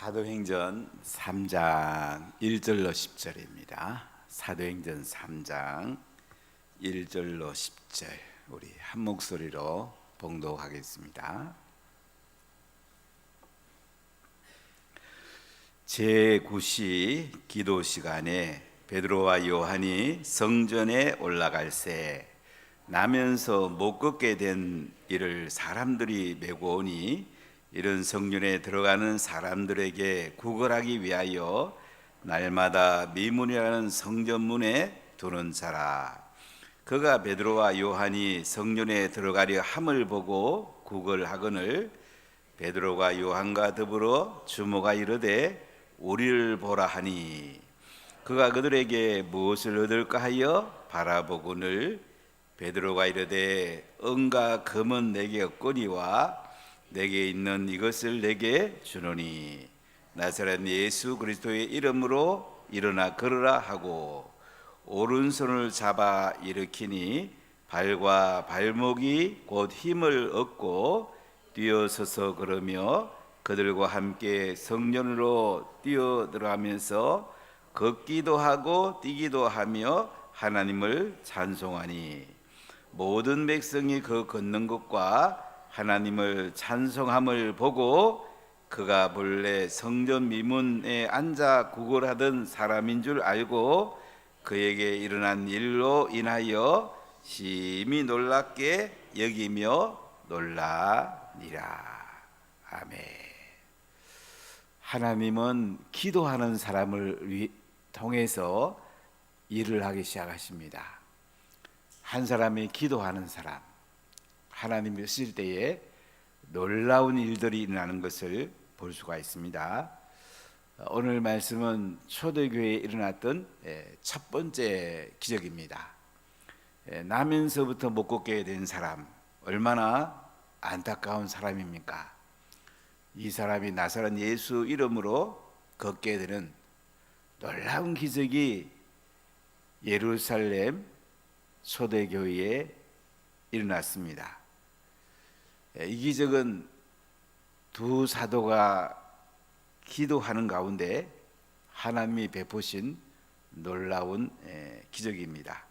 사도행전 3장 1절로 10절입니다. 사도행전 3장 1절로 10절 우리 한 목소리로 봉독하겠습니다. 제9시 기도 시간에 베드로와 요한이 성전에 올라갈새 나면서 못 걷게 된 이를 사람들이 메고 오니 이런 성전에 들어가는 사람들에게 구걸하기 위하여 날마다 미문이라는 성전문에 두는 자라. 그가 베드로와 요한이 성전에 들어가려 함을 보고 구걸하거늘 베드로가 요한과 더불어 주모가 이르되 우리를 보라 하니 그가 그들에게 무엇을 얻을까 하여 바라보거늘 베드로가 이르되 은과 금은 내게 없거니와 내게 있는 이것을 내게 주노니 나사렛 예수 그리스도의 이름으로 일어나 걸으라 하고 오른손을 잡아 일으키니 발과 발목이 곧 힘을 얻고 뛰어서서 걸으며 그들과 함께 성전으로 뛰어들어가면서 걷기도 하고 뛰기도 하며 하나님을 찬송하니 모든 백성이 그 걷는 것과 하나님을 찬송함을 보고 그가 본래 성전 미문에 앉아 구걸하던 사람인 줄 알고 그에게 일어난 일로 인하여 심히 놀랍게 여기며 놀라니라. 아멘. 하나님은 기도하는 사람을 통해서 일을 하기 시작하십니다. 한 사람이 기도하는 사람, 하나님이 쓰실 때에 놀라운 일들이 일어나는 것을 볼 수가 있습니다. 오늘 말씀은 초대교회에 일어났던 첫 번째 기적입니다. 나면서부터 못 걷게 된 사람, 얼마나 안타까운 사람입니까? 이 사람이 나사렛 예수 이름으로 걷게 되는 놀라운 기적이 예루살렘 초대교회에 일어났습니다. 이 기적은 두 사도가 기도하는 가운데 하나님이 베푸신 놀라운 기적입니다.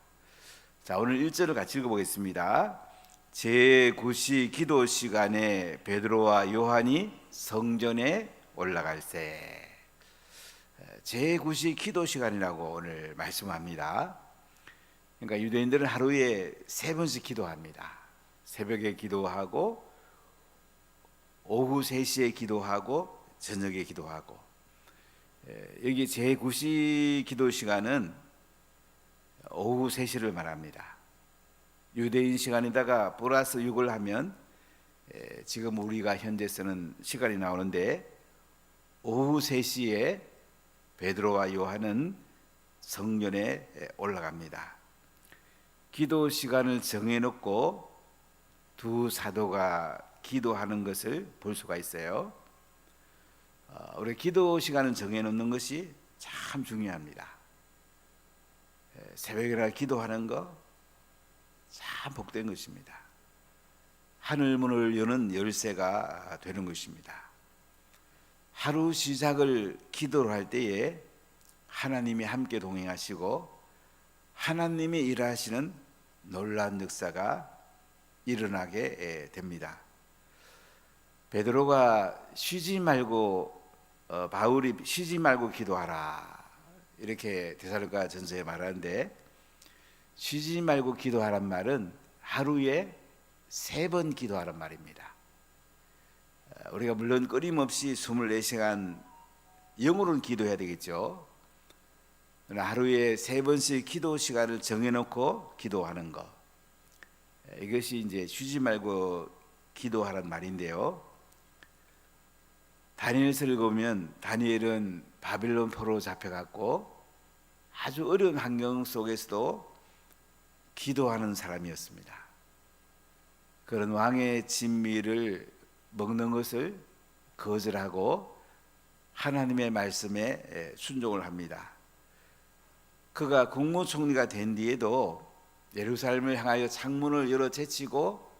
자, 오늘 1절을 같이 읽어보겠습니다. 제9시 기도 시간에 베드로와 요한이 성전에 올라갈새. 제9시 기도 시간이라고 오늘 말씀합니다. 그러니까 유대인들은 하루에 3번씩 기도합니다. 새벽에 기도하고 오후 3시에 기도하고 저녁에 기도하고, 여기 제9시 기도 시간은 오후 3시를 말합니다. 유대인 시간에다가 플러스 6을 하면 지금 우리가 현재 쓰는 시간이 나오는데 오후 3시에 베드로와 요한은 성전에 올라갑니다. 기도 시간을 정해놓고 두 사도가 기도하는 것을 볼 수가 있어요. 우리 기도 시간을 정해놓는 것이 참 중요합니다. 새벽이라 기도하는 거 참 복된 것입니다. 하늘문을 여는 열쇠가 되는 것입니다. 하루 시작을 기도로 할 때에 하나님이 함께 동행하시고 하나님이 일하시는 놀라운 역사가 일어나게 됩니다. 베드로가 쉬지 말고 바울이 쉬지 말고 기도하라 이렇게 데살로니가 전서에 말하는데, 쉬지 말고 기도하란 말은 하루에 3번 기도하란 말입니다. 우리가 물론 끊임없이 24시간 영으로는 기도해야 되겠죠. 하루에 3번씩 기도 시간을 정해놓고 기도하는 것, 이것이 이제 쉬지 말고 기도하란 말인데요. 다니엘서를 보면 다니엘은 바빌론 포로 잡혀갔고 아주 어려운 환경 속에서도 기도하는 사람이었습니다. 그런 왕의 진미를 먹는 것을 거절하고 하나님의 말씀에 순종을 합니다. 그가 국무총리가 된 뒤에도 예루살렘을 향하여 창문을 열어 제치고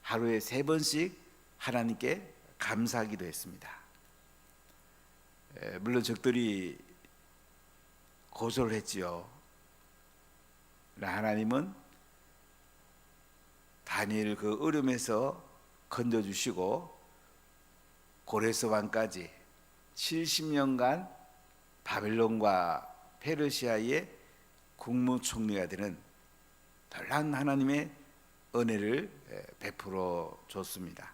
하루에 3번씩 하나님께 감사하기도 했습니다. 물론 적들이 고소를 했지요. 그러나 하나님은 다니엘을 그 어려움에서 건져주시고 고레스 왕까지 70년간 바벨론과 페르시아의 국무총리가 되는 놀라운 하나님의 은혜를 베풀어 줬습니다.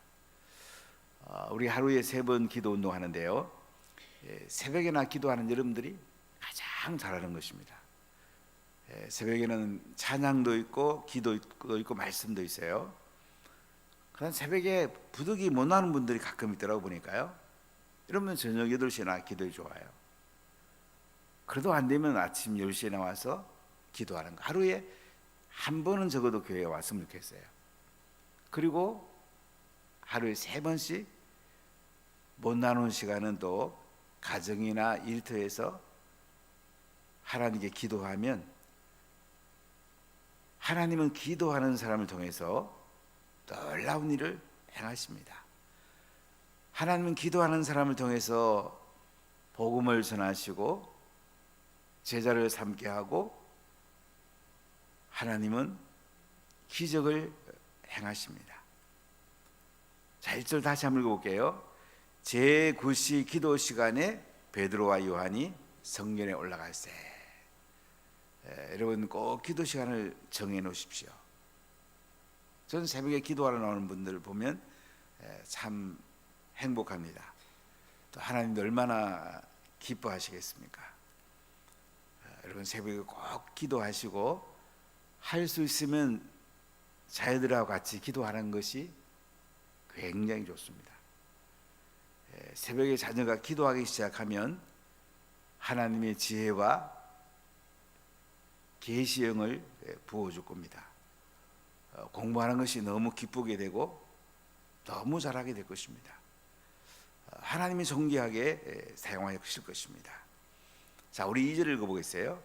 우리 하루에 3번 기도 운동하는데요, 새벽에나 기도하는 여러분들이 가장 잘하는 것입니다. 새벽에는 찬양도 있고 기도도 있고 말씀도 있어요. 그런 새벽에 부득이 못 나는 분들이 가끔 있더라고 보니까요. 이러면 저녁 8시나 기도해 좋아요. 그래도 안 되면 아침 10시에 나와서 기도하는 거. 하루에 한 번은 적어도 교회에 왔으면 좋겠어요. 그리고 하루에 3번씩 못 나누는 시간은 또 가정이나 일터에서 하나님께 기도하면 하나님은 기도하는 사람을 통해서 놀라운 일을 행하십니다. 하나님은 기도하는 사람을 통해서 복음을 전하시고 제자를 삼게 하고 하나님은 기적을 행하십니다. 자, 1절 다시 한번 읽어볼게요. 제9시 기도 시간에 베드로와 요한이 성전에 올라갈세. 여러분 꼭 기도 시간을 정해 놓으십시오. 저는 새벽에 기도하러 나오는 분들을 보면 참 행복합니다. 또 하나님도 얼마나 기뻐하시겠습니까? 여러분 새벽에 꼭 기도하시고 할 수 있으면 자녀들하고 같이 기도하는 것이 굉장히 좋습니다. 새벽에 자녀가 기도하기 시작하면 하나님의 지혜와 계시형을 부어줄 겁니다. 공부하는 것이 너무 기쁘게 되고 너무 잘하게 될 것입니다. 하나님이 존귀하게 사용하실 것입니다. 자, 우리 2절 읽어보겠어요.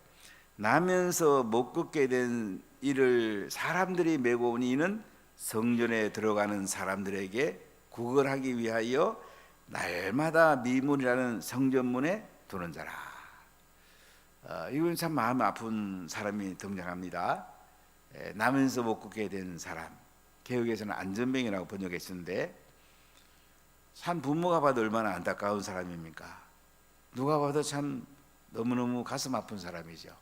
나면서 못 걷게 된 이를 사람들이 메고 오니 이는 성전에 들어가는 사람들에게 구걸하기 위하여 날마다 미문이라는 성전문에 두는 자라. 이건 참 마음 아픈 사람이 등장합니다. 나면서 못 걷게 된 사람, 개혁에서는 안전병이라고 번역했는데 참 부모가 봐도 얼마나 안타까운 사람입니까? 누가 봐도 참 너무너무 가슴 아픈 사람이죠.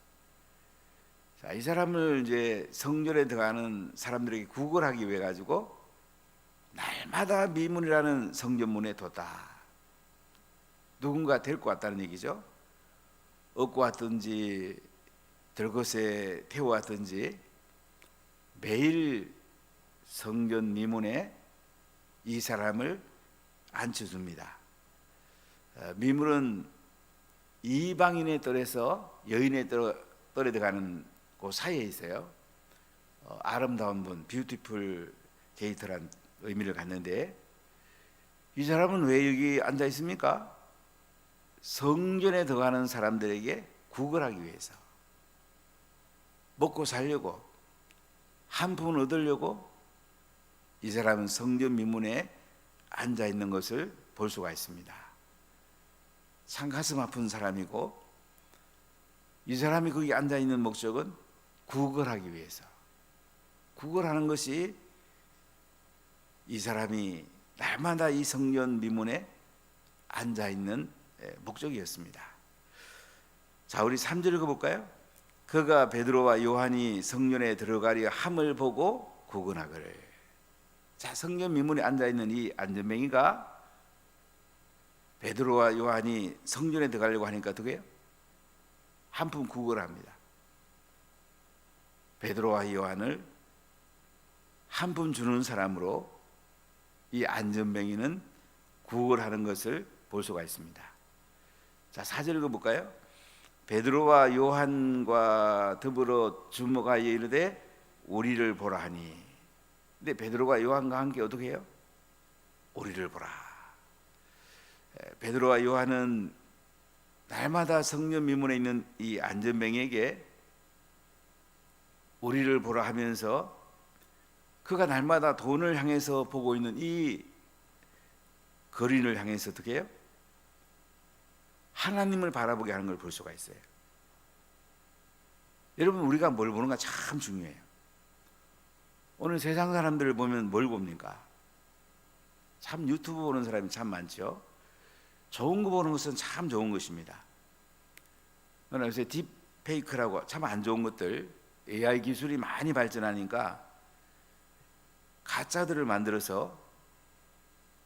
자, 이 사람을 이제 성전에 들어가는 사람들에게 구걸하기 위해 가지고 날마다 미문이라는 성전문에 뒀다. 누군가 데리고 왔다는 얘기죠. 얻고 왔든지 들것에 태워왔든지 매일 성전 미문에 이 사람을 앉혀줍니다. 미문은 이방인의 뜰에서 여인의 뜰에 들어가는 그 사이에 있어요. 아름다운 분, 뷰티풀 게이트란 의미를 갖는데 이 사람은 왜 여기 앉아 있습니까? 성전에 들어가는 사람들에게 구걸하기 위해서, 먹고 살려고, 한 푼 얻으려고 이 사람은 성전 미문에 앉아 있는 것을 볼 수가 있습니다. 참 가슴 아픈 사람이고 이 사람이 거기 앉아 있는 목적은 구걸하기 위해서, 구걸하는 것이 이 사람이 날마다 이 성전 미문에 앉아 있는 목적이었습니다. 자, 우리 3절 읽어볼까요? 그가 베드로와 요한이 성전에 들어가려 함을 보고 구근하거늘. 자, 성전 미문에 앉아 있는 이 안전뱅이가 베드로와 요한이 성전에 들어가려고 하니까 어떻게 해요? 한품 구걸합니다. 베드로와 요한을 한 푼 주는 사람으로 이 안전뱅이는 구걸하는 것을 볼 수가 있습니다. 자, 4절 읽어볼까요? 베드로와 요한과 더불어 주목하여 이르되 우리를 보라 하니. 근데 베드로가 요한과 함께 어떻게 해요? 우리를 보라. 베드로와 요한은 날마다 성전 미문에 있는 이 안전뱅이에게 우리를 보라 하면서 그가 날마다 돈을 향해서 보고 있는 이 거린을 향해서 어떻게 해요? 하나님을 바라보게 하는 걸 볼 수가 있어요. 여러분, 우리가 뭘 보는가 참 중요해요. 오늘 세상 사람들을 보면 뭘 봅니까? 참 유튜브 보는 사람이 참 많죠. 좋은 거 보는 것은 참 좋은 것입니다. 그러나 요새 딥페이크라고 참 안 좋은 것들, AI 기술이 많이 발전하니까 가짜들을 만들어서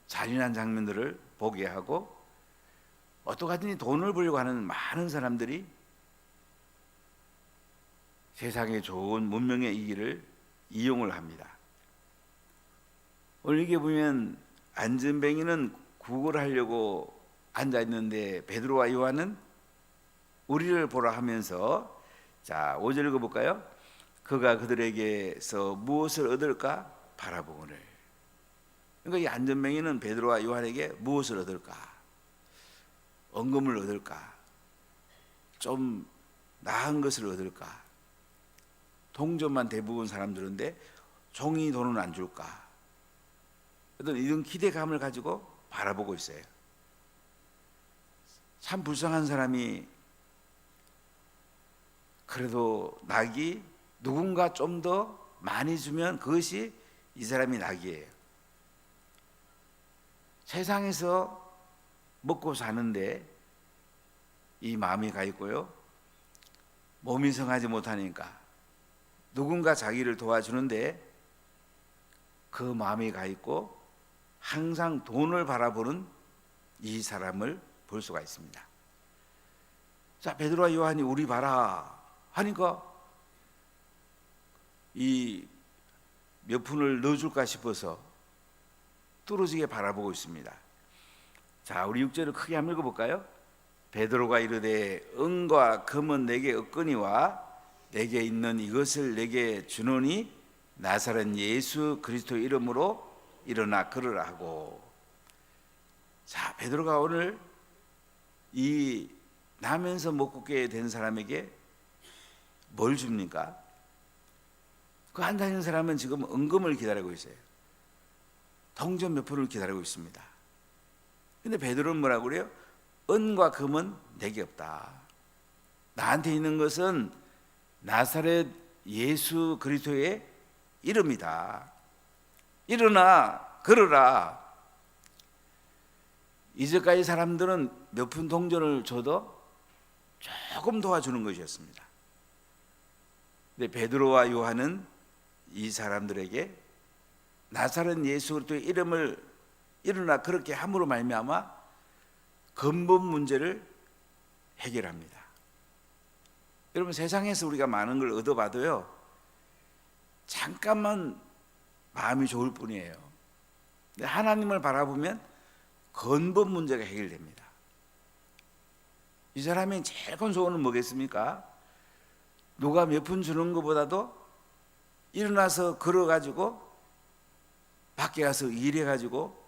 잔인한 장면들을 보게 하고, 어떡하든지 돈을 벌려고 하는 많은 사람들이 세상에 좋은 문명의 이기를 이용을 합니다. 오늘 이게 보면 안전뱅이는 구걸을 하려고 앉아 있는데 베드로와 요한은 우리를 보라 하면서, 자 5절 읽어볼까요? 그가 그들에게서 무엇을 얻을까 바라보거늘. 그러니까 이 안전뱅이는 베드로와 요한에게 무엇을 얻을까? 언금을 얻을까? 좀 나은 것을 얻을까? 동전만 대부분 사람들인데 종이 돈은 안 줄까? 어떤 이런 기대감을 가지고 바라보고 있어요. 참 불쌍한 사람이 그래도 낙이 누군가 좀 더 많이 주면 그것이 이 사람이 낙이에요. 세상에서 먹고 사는데 이 마음이 가 있고요, 몸이 성하지 못하니까 누군가 자기를 도와주는데 그 마음이 가 있고 항상 돈을 바라보는 이 사람을 볼 수가 있습니다. 자, 베드로와 요한이 우리 봐라 하니까 이 몇 푼을 넣어줄까 싶어서 뚫어지게 바라보고 있습니다. 자, 우리 6절을 크게 한번 읽어볼까요? 베드로가 이르되 은과 금은 내게 없거니와 내게 있는 이것을 내게 주노니 나사렛 예수 그리스도 이름으로 일어나 걸으라 하고. 자, 베드로가 오늘 이 나면서 못 걷게 된 사람에게 뭘 줍니까? 그 앉아 있는 사람은 지금 은금을 기다리고 있어요. 동전 몇 푼을 기다리고 있습니다. 근데 베드로는 뭐라고 그래요? 은과 금은 내게 없다. 나한테 있는 것은 나사렛 예수 그리스도의 이름이다. 일어나 걸어라. 이제까지 사람들은 몇 푼 동전을 줘도 조금 도와주는 것이었습니다. 근데 베드로와 요한은 이 사람들에게 나사렛 예수 그리스도의 이름을 일어나 그렇게 함으로 말미암아 근본 문제를 해결합니다. 여러분, 세상에서 우리가 많은 걸 얻어봐도요, 잠깐만 마음이 좋을 뿐이에요. 근데 하나님을 바라보면 근본 문제가 해결됩니다. 이 사람이 제일 큰 소원은 뭐겠습니까? 누가 몇 푼 주는 것보다도 일어나서 걸어가지고 밖에 가서 일해가지고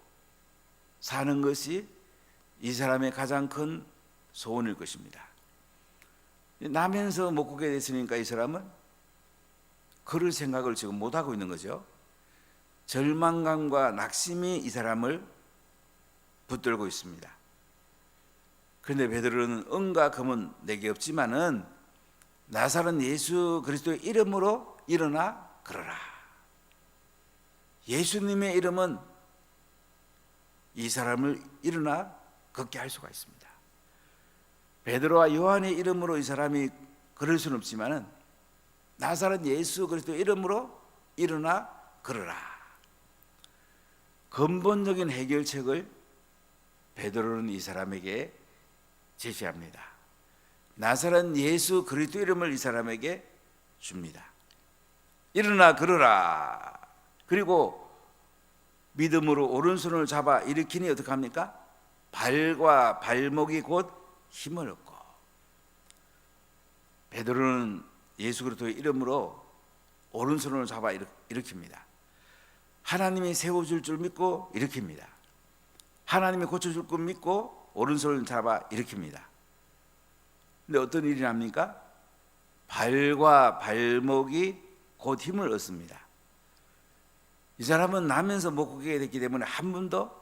사는 것이 이 사람의 가장 큰 소원일 것입니다. 나면서 못 걷게 됐으니까 이 사람은 그럴 생각을 지금 못하고 있는 거죠. 절망감과 낙심이 이 사람을 붙들고 있습니다. 그런데 베드로는 은과 금은 내게 없지만은 나사렛 예수 그리스도의 이름으로 일어나 걸어라. 예수님의 이름은 이 사람을 일어나 걷게 할 수가 있습니다. 베드로와 요한의 이름으로 이 사람이 걸을 수는 없지만은 나사렛 예수 그리스도 이름으로 일어나 걸어라. 근본적인 해결책을 베드로는 이 사람에게 제시합니다. 나사렛 예수 그리스도 이름을 이 사람에게 줍니다. 일어나 걸어라. 그리고 믿음으로 오른손을 잡아 일으키니 어떻게 합니까? 발과 발목이 곧 힘을 얻고. 베드로는 예수 그리스도의 이름으로 오른손을 잡아 일으킵니다. 하나님이 세워줄 줄 믿고 일으킵니다. 하나님이 고쳐줄 줄 믿고 오른손을 잡아 일으킵니다. 근데 어떤 일이 납니까? 발과 발목이 곧 힘을 얻습니다. 이 사람은 나면서 못 걷게 됐기 때문에 한 번도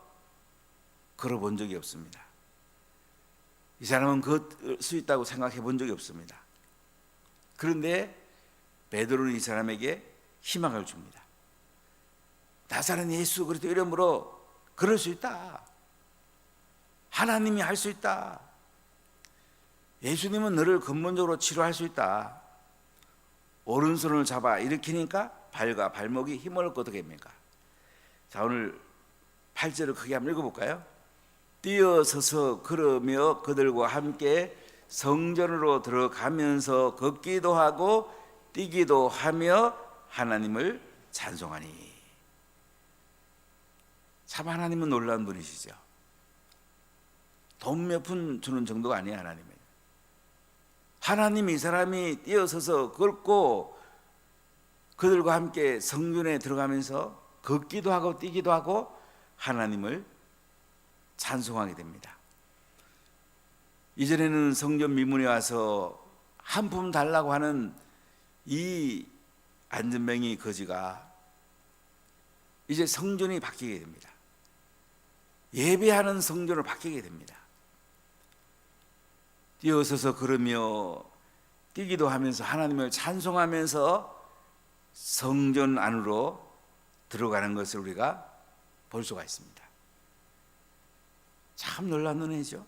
걸어본 적이 없습니다. 이 사람은 그럴 수 있다고 생각해 본 적이 없습니다. 그런데 베드로는 이 사람에게 희망을 줍니다. 나사렛 예수 그리스도 이름으로 그럴 수 있다. 하나님이 할 수 있다. 예수님은 너를 근본적으로 치료할 수 있다. 오른손을 잡아 일으키니까 발과 발목이 힘을 얻고 어떻게 합니까? 자, 오늘 8절을 크게 한번 읽어볼까요? 뛰어서서 걸으며 그들과 함께 성전으로 들어가면서 걷기도 하고 뛰기도 하며 하나님을 찬송하니. 참 하나님은 놀라운 분이시죠. 돈 몇 푼 주는 정도가 아니에요. 하나님이 이 사람이 뛰어서서 걷고 그들과 함께 성전에 들어가면서 걷기도 하고 뛰기도 하고 하나님을 찬송하게 됩니다. 이전에는 성전 미문에 와서 한 푼 달라고 하는 이 안전뱅이 거지가 이제 성전이 바뀌게 됩니다. 예배하는 성전으로 바뀌게 됩니다. 뛰어서서 걸으며 뛰기도 하면서 하나님을 찬송하면서 성전 안으로 들어가는 것을 우리가 볼 수가 있습니다. 참 놀라운 은혜죠.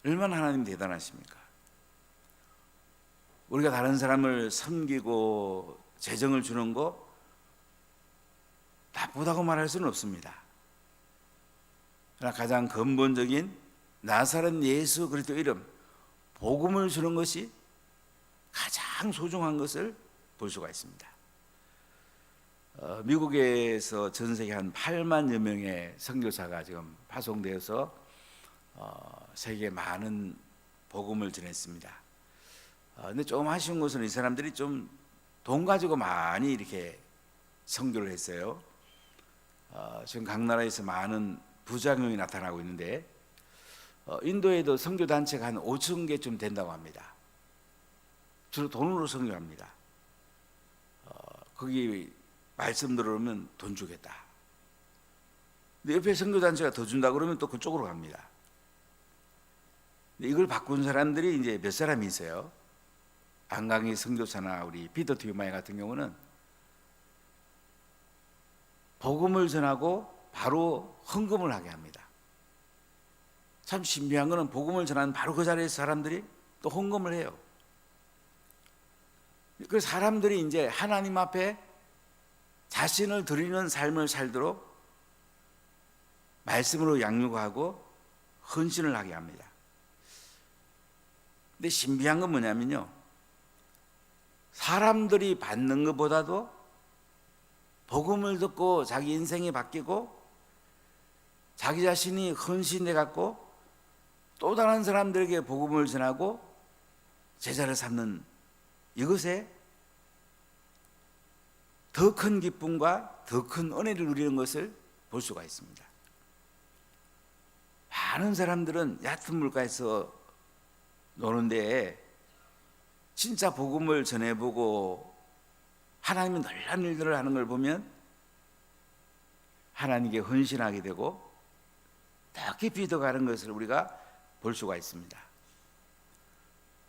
얼마나 하나님 대단하십니까? 우리가 다른 사람을 섬기고 재정을 주는 거 나쁘다고 말할 수는 없습니다. 그러나 가장 근본적인 나사렛 예수 그리스도 이름 복음을 주는 것이 가장 소중한 것을 볼 수가 있습니다. 미국에서 전 세계 한 8만여 명의 선교사가 지금 파송되어서 세계에 많은 복음을 전했습니다. 근데 좀 아쉬운 것은 이 사람들이 좀 돈 가지고 많이 이렇게 선교를 했어요. 지금 각 나라에서 많은 부작용이 나타나고 있는데 인도에도 선교 단체가 한 5천 개쯤 된다고 합니다. 주로 돈으로 선교합니다. 거기 말씀 들어오면 돈 주겠다. 근데 옆에 선교 단체가 더 준다 그러면 또 그쪽으로 갑니다. 근데 이걸 바꾼 사람들이 이제 몇 사람이 있어요. 안강희 선교사나 우리 피터 튜마이 같은 경우는 복음을 전하고 바로 헌금을 하게 합니다. 참 신비한 것은 복음을 전하는 바로 그 자리에서 사람들이 또 헌금을 해요. 그 사람들이 이제 하나님 앞에 자신을 드리는 삶을 살도록 말씀으로 양육하고 헌신을 하게 합니다. 근데 신비한 건 뭐냐면요, 사람들이 받는 것보다도 복음을 듣고 자기 인생이 바뀌고 자기 자신이 헌신돼 갖고 또 다른 사람들에게 복음을 전하고 제자를 삼는 이것에 더 큰 기쁨과 더 큰 은혜를 누리는 것을 볼 수가 있습니다. 많은 사람들은 얕은 물가에서 노는데 진짜 복음을 전해보고 하나님이 놀라운 일들을 하는 걸 보면 하나님께 헌신하게 되고 더 깊이 더 가는 것을 우리가 볼 수가 있습니다.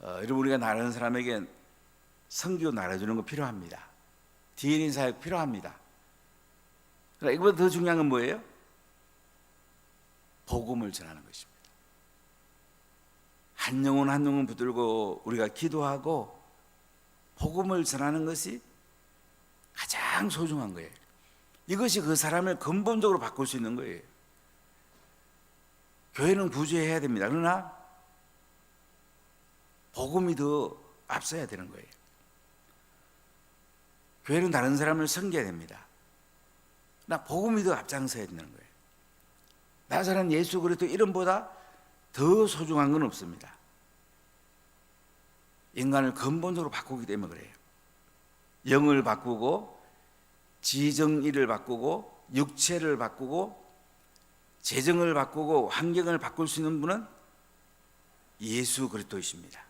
여러분, 우리가 나라는 사람에게 선교 나눠주는 거 필요합니다. 뒤인 사역 필요합니다. 그러나 이거보다 더 중요한 건 뭐예요? 복음을 전하는 것입니다. 한 영혼 한 영혼 붙들고 우리가 기도하고 복음을 전하는 것이 가장 소중한 거예요. 이것이 그 사람을 근본적으로 바꿀 수 있는 거예요. 교회는 구제해야 됩니다. 그러나 복음이 더 앞서야 되는 거예요. 교회는 다른 사람을 섬겨야 됩니다. 나 복음이 더 앞장서야 되는 거예요. 나사렛 예수 그리스도 이름보다 더 소중한 건 없습니다. 인간을 근본적으로 바꾸기 때문에 그래요. 영을 바꾸고 지정의를 바꾸고 육체를 바꾸고 재정을 바꾸고 환경을 바꿀 수 있는 분은 예수 그리스도이십니다.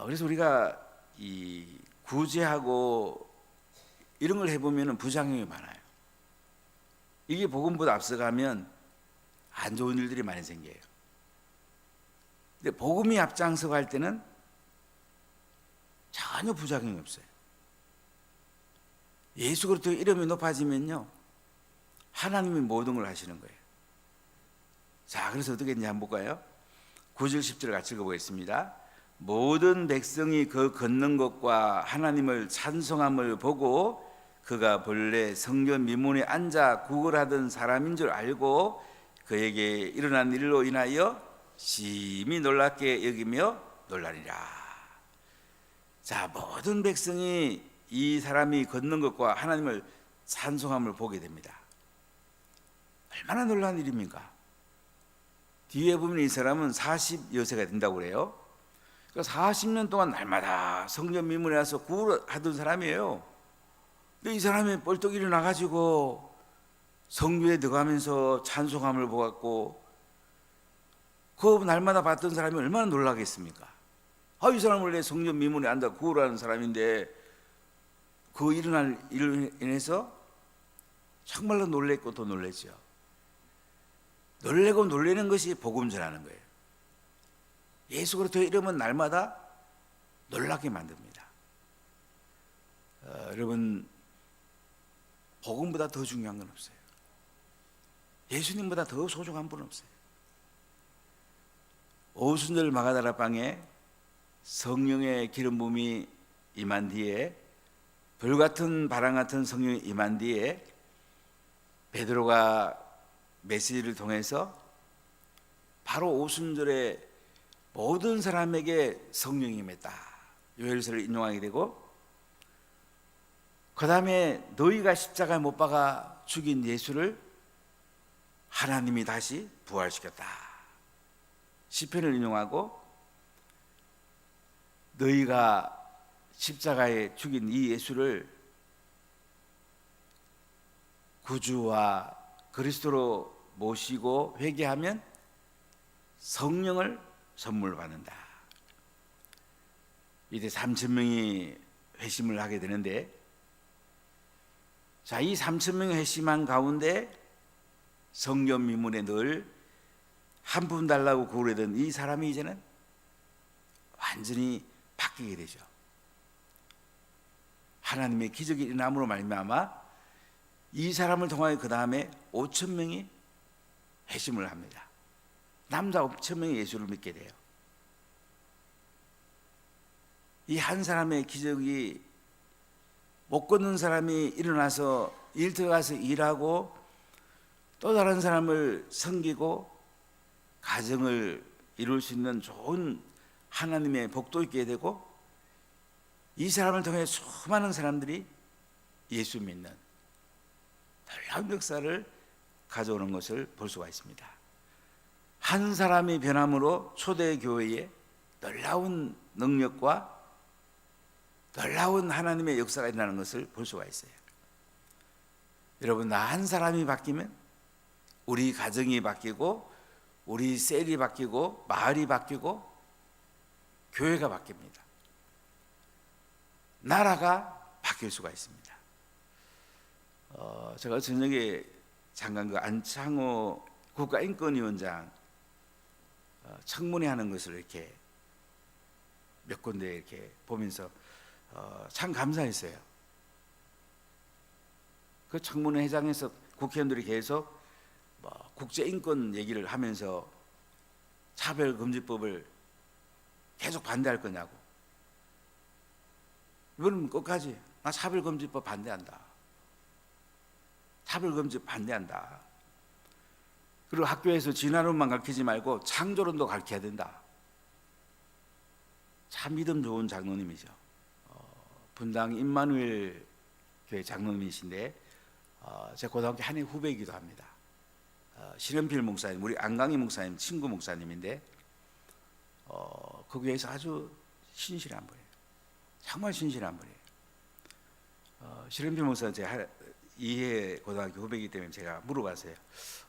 그래서 우리가 이 구제하고 이런 걸 해보면 부작용이 많아요. 이게 복음보다 앞서가면 안 좋은 일들이 많이 생겨요. 근데 복음이 앞장서 갈 때는 전혀 부작용이 없어요. 예수 그리스도 이름이 높아지면요, 하나님이 모든 걸 하시는 거예요. 자, 그래서 어떻게 했는지 한번 볼까요? 9절 10절 같이 읽어보겠습니다. 모든 백성이 그 걷는 것과 하나님을 찬송함을 보고 그가 본래 성전 미문에 앉아 구걸하던 사람인 줄 알고 그에게 일어난 일로 인하여 심히 놀랍게 여기며 놀라리라. 자, 모든 백성이 이 사람이 걷는 것과 하나님을 찬송함을 보게 됩니다. 얼마나 놀라운 일입니까? 뒤에 보면 이 사람은 40여세가 된다고 그래요. 그러니까 40년 동안 날마다 성전 미문에 와서 구걸하던 사람이에요. 근데 이 사람이 벌떡 일어나가지고 성전에 들어가면서 찬송함을 보았고, 그 날마다 봤던 사람이 얼마나 놀라겠습니까? 이 사람 원래 성전 미문에 앉아 구걸하는 사람인데 그 일어날 일로 인해서 정말로 놀랬고 또 놀랬죠. 놀래고 놀라는 것이 복음 전하는 거예요. 예수 그리스도의 이름은 날마다 놀라게 만듭니다. 여러분, 복음보다 더 중요한 건 없어요. 예수님보다 더 소중한 분은 없어요. 오순절 마가다라방에 성령의 기름 부음이 임한 뒤에, 불같은 바람 같은 성령이 임한 뒤에 베드로가 메시지를 통해서 바로 오순절에 모든 사람에게 성령이 임했다, 요엘서를 인용하게 되고, 그 다음에 너희가 십자가에 못 박아 죽인 예수를 하나님이 다시 부활시켰다, 시편을 인용하고, 너희가 십자가에 죽인 이 예수를 구주와 그리스도로 모시고 회개하면 성령을 선물 받는다. 이때 3,000명이 회심을 하게 되는데, 자, 이 3,000명이 회심한 가운데 성전 미문에 늘 한 푼 달라고 구걸하던 이 사람이 이제는 완전히 바뀌게 되죠. 하나님의 기적이 일어남으로 말미암아 이 사람을 통하여 그 다음에 5,000명이 회심을 합니다. 남자 5,000명이 예수를 믿게 돼요. 이 한 사람의 기적이, 못 걷는 사람이 일어나서 일터에 가서 일하고 또 다른 사람을 섬기고 가정을 이룰 수 있는 좋은 하나님의 복도 있게 되고, 이 사람을 통해 수많은 사람들이 예수 믿는 놀라운 역사를 가져오는 것을 볼 수가 있습니다. 한 사람이 변함으로 초대교회에 놀라운 능력과 놀라운 하나님의 역사가 일어나는 것을 볼 수가 있어요. 여러분, 나 한 사람이 바뀌면 우리 가정이 바뀌고, 우리 셀이 바뀌고, 마을이 바뀌고, 교회가 바뀝니다. 나라가 바뀔 수가 있습니다. 제가 저녁에 잠깐 그 안창호 국가인권위원장 청문회 하는 것을 이렇게 몇 군데 이렇게 보면서 참 감사했어요. 그 청문회 회장에서 국회의원들이 계속 국제인권 얘기를 하면서 차별금지법을 계속 반대할 거냐고. 이번은 끝까지 나 차별금지법 반대한다. 차별금지 반대한다. 그리고 학교에서 진화론만 가르치지 말고 창조론도 가르쳐야 된다. 참 믿음 좋은 장로님이죠. 분당 임마누엘 교회 장로님이신데 제 고등학교 한해 후배이기도 합니다. 신현필 목사님, 우리 안강희 목사님 친구 목사님인데 그 교회에서 아주 신실한 분이에요. 정말 신실한 분이에요. 신현필 목사는 제가 이해 고등학교 후배이기 때문에 제가 물어봤어요.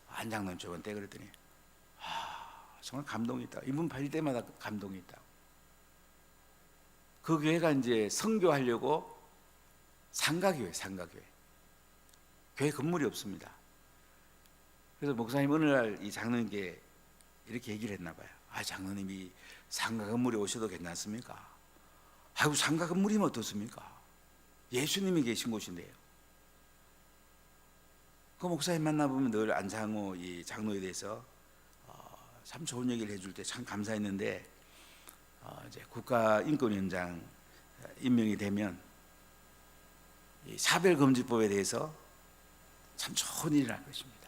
안 장로님 저번 때 그랬더니 정말 감동이 있다. 이분 뵐 때마다 감동이 있다. 그 교회가 이제 선교하려고 상가교회. 교회 건물이 없습니다. 그래서 목사님 어느 날 이 장로님께 이렇게 얘기를 했나 봐요. 장로님이 상가 건물에 오셔도 괜찮습니까? 아이고, 상가 건물이면 어떻습니까? 예수님이 계신 곳인데요. 그 목사님 만나보면 늘 안상호 이 장로에 대해서 참 좋은 얘기를 해줄 때 참 감사했는데, 이제 국가인권위원장 임명이 되면 이 사별금지법에 대해서 참 좋은 일을 할 것입니다.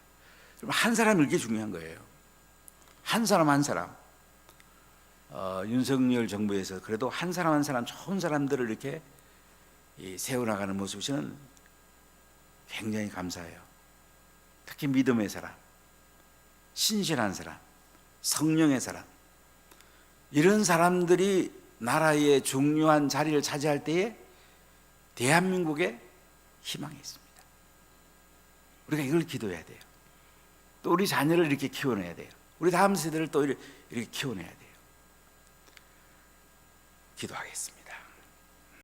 한 사람이 이렇게 중요한 거예요. 한 사람 한 사람. 윤석열 정부에서 그래도 한 사람 한 사람 좋은 사람들을 이렇게 세워나가는 모습이 저는 굉장히 감사해요. 특히 믿음의 사람, 신실한 사람, 성령의 사람, 이런 사람들이 나라의 중요한 자리를 차지할 때에 대한민국에 희망이 있습니다. 우리가 이걸 기도해야 돼요. 또 우리 자녀를 이렇게 키워내야 돼요. 우리 다음 세대를 또 이렇게 키워내야 돼요. 기도하겠습니다.